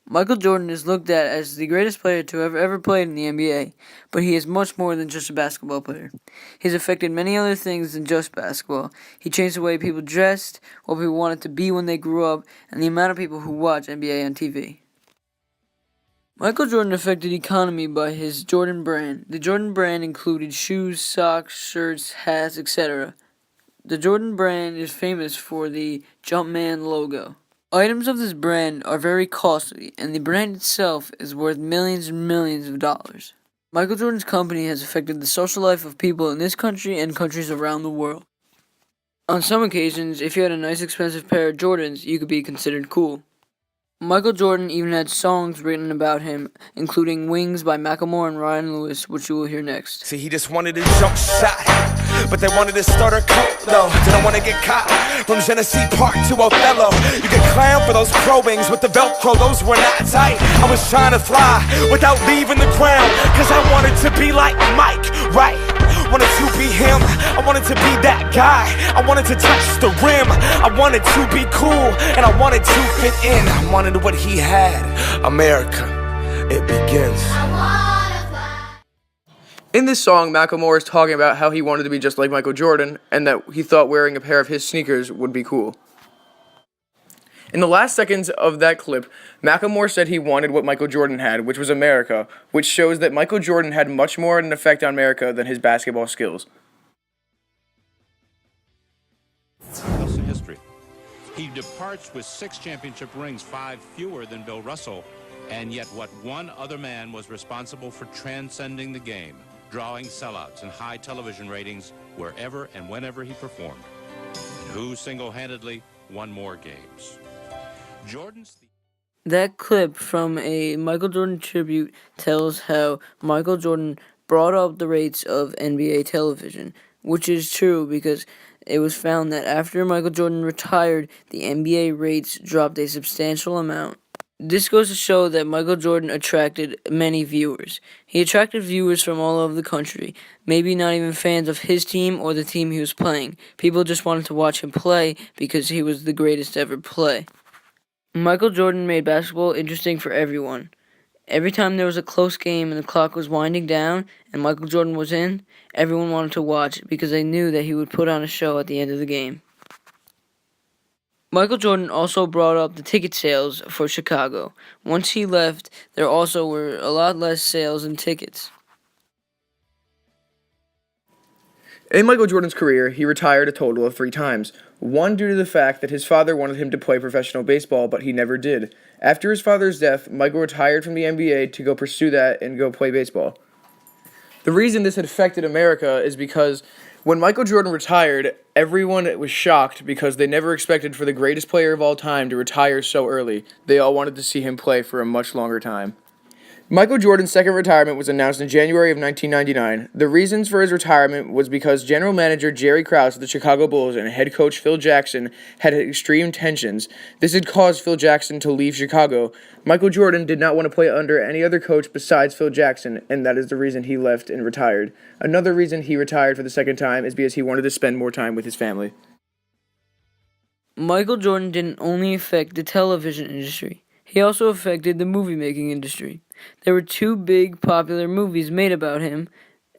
Michael Jordan is looked at as the greatest player to have ever played in the NBA, but he is much more than just a basketball player. He's affected many other things than just basketball. He changed the way people dressed, what people wanted to be when they grew up, and the amount of people who watch NBA on TV. Michael Jordan affected the economy by his Jordan brand. The Jordan brand included shoes, socks, shirts, hats, etc. The Jordan brand is famous for the Jumpman logo. Items of this brand are very costly, and the brand itself is worth millions and millions of dollars. Michael Jordan's company has affected the social life of people in this country and countries around the world. On some occasions, if you had a nice expensive pair of Jordans, you could be considered cool. Michael Jordan even had songs written about him, including Wings by Macklemore and Ryan Lewis, which you will hear next. See, he just wanted a jump shot, but they wanted to start a cult, though. Didn't want to get caught from Genesee Park to Othello. You get clowned for those pro wings with the Velcro, those were not tight. I was trying to fly without leaving the ground, cause I wanted to be like Mike, right? Wanted to be him, I wanted to be that guy. I wanted to touch the rim, I wanted to be cool, and I wanted to fit in. I wanted what he had, America, it begins. In this song, Macklemore is talking about how he wanted to be just like Michael Jordan, and that he thought wearing a pair of his sneakers would be cool. In the last seconds of that clip, Macklemore said he wanted what Michael Jordan had, which was America, which shows that Michael Jordan had much more of an effect on America than his basketball skills. Else in history. He departs with 6 championship rings, 5 fewer than Bill Russell, and yet what one other man was responsible for transcending the game, drawing sellouts and high television ratings wherever and whenever he performed, and who single-handedly won more games. That clip from a Michael Jordan tribute tells how Michael Jordan brought up the rates of NBA television, which is true because it was found that after Michael Jordan retired, the NBA rates dropped a substantial amount. This goes to show that Michael Jordan attracted many viewers. He attracted viewers from all over the country, maybe not even fans of his team or the team he was playing. People just wanted to watch him play because he was the greatest to ever play. Michael Jordan made basketball interesting for everyone. Every time there was a close game and the clock was winding down and Michael Jordan was in, everyone wanted to watch because they knew that he would put on a show at the end of the game. Michael Jordan also brought up the ticket sales for Chicago. Once he left, there also were a lot less sales and tickets. In Michael Jordan's career, he retired a total of 3 times. One due to the fact that his father wanted him to play professional baseball, but he never did. After his father's death, Michael retired from the NBA to go pursue that and go play baseball. The reason this had affected America is because when Michael Jordan retired, everyone was shocked because they never expected for the greatest player of all time to retire so early. They all wanted to see him play for a much longer time. Michael Jordan's second retirement was announced in January of 1999. The reasons for his retirement was because general manager Jerry Krause of the Chicago Bulls and head coach Phil Jackson had extreme tensions. This had caused Phil Jackson to leave Chicago. Michael Jordan did not want to play under any other coach besides Phil Jackson, and that is the reason he left and retired. Another reason he retired for the second time is because he wanted to spend more time with his family. Michael Jordan didn't only affect the television industry. He also affected the movie-making industry. There were 2 big popular movies made about him,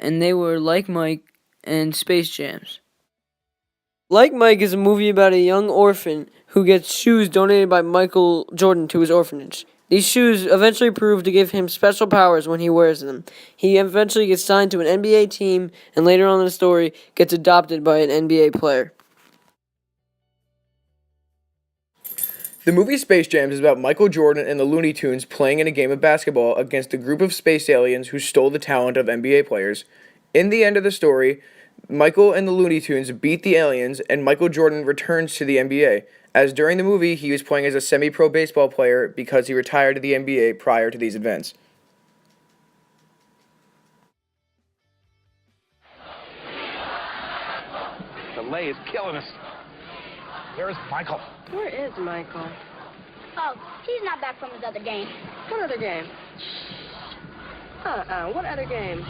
and they were Like Mike and Space Jams. Like Mike is a movie about a young orphan who gets shoes donated by Michael Jordan to his orphanage. These shoes eventually prove to give him special powers when he wears them. He eventually gets signed to an NBA team, and later on in the story, gets adopted by an NBA player. The movie Space Jam is about Michael Jordan and the Looney Tunes playing in a game of basketball against a group of space aliens who stole the talent of NBA players. In the end of the story, Michael and the Looney Tunes beat the aliens, and Michael Jordan returns to the NBA, as during the movie he was playing as a semi-pro baseball player because he retired to the NBA prior to these events. The lay is killing us. Where is Michael? Where is Michael? Oh, he's not back from his other game. What other game? What other game?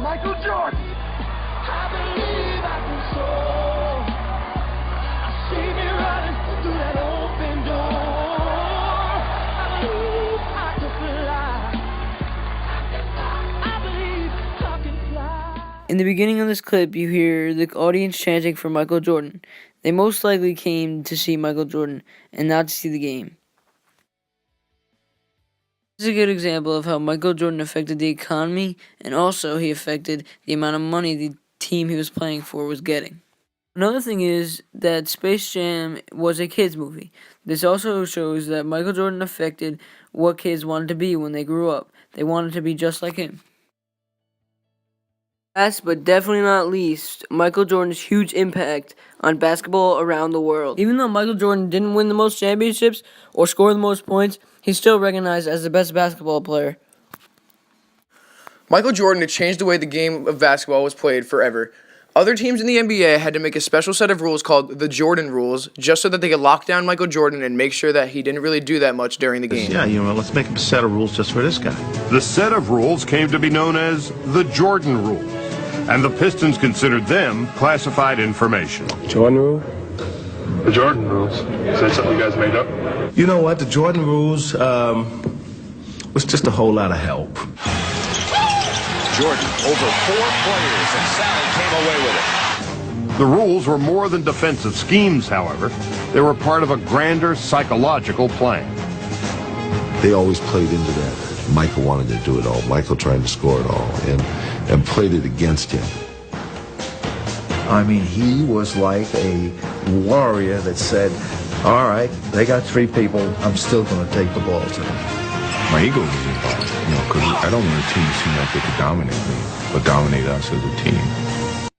Michael Jordan. I believe I can soar. I see me running through that open door. I believe I can fly. I believe I can fly. In the beginning of this clip, you hear the audience chanting for Michael Jordan. They most likely came to see Michael Jordan and not to see the game. This is a good example of how Michael Jordan affected the economy, and also he affected the amount of money the team he was playing for was getting. Another thing is that Space Jam was a kids' movie. This also shows that Michael Jordan affected what kids wanted to be when they grew up. They wanted to be just like him. Last but definitely not least, Michael Jordan's huge impact on basketball around the world. Even though Michael Jordan didn't win the most championships or score the most points, he's still recognized as the best basketball player. Michael Jordan had changed the way the game of basketball was played forever. Other teams in the NBA had to make a special set of rules called the Jordan rules, just so that they could lock down Michael Jordan and make sure that he didn't really do that much during the game. Yeah, let's make a set of rules just for this guy. The set of rules came to be known as the Jordan rules, and the Pistons considered them classified information. Jordan rule? The Jordan rules. Is that something you guys made up? You know what? The Jordan rules was just a whole lot of help. Jordan over 4 players, and Sally came away with it. The rules were more than defensive schemes, however. They were part of a grander psychological plan. They always played into that. Michael wanted to do it all. Michael tried to score it all and played it against him. I mean, he was like a warrior that said, all right, they got 3 people, I'm still going to take the ball to them. My ego was involved, because I don't want a team to seem like they could dominate me, but dominate us as a team.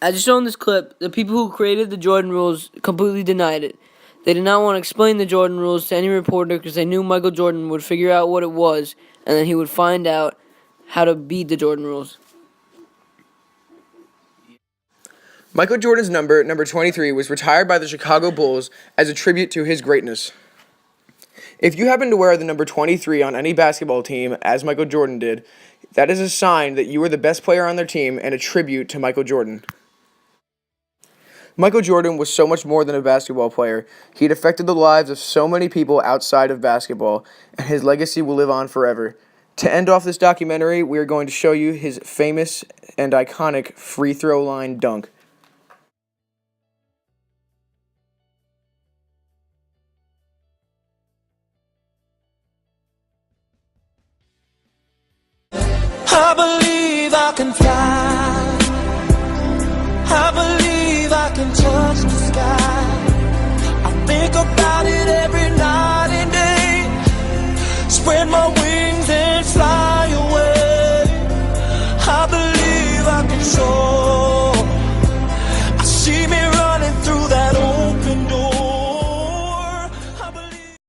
As shown in this clip, the people who created the Jordan rules completely denied it. They did not want to explain the Jordan rules to any reporter because they knew Michael Jordan would figure out what it was, and then he would find out how to beat the Jordan rules. Michael Jordan's number 23, was retired by the Chicago Bulls as a tribute to his greatness. If you happen to wear the number 23 on any basketball team, as Michael Jordan did, that is a sign that you were the best player on their team and a tribute to Michael Jordan. Michael Jordan was so much more than a basketball player. He had affected the lives of so many people outside of basketball, and his legacy will live on forever. To end off this documentary, we are going to show you his famous and iconic free throw line dunk. I believe I can fly. I believe I can touch the sky. I think about it every night and day. Spread my wings.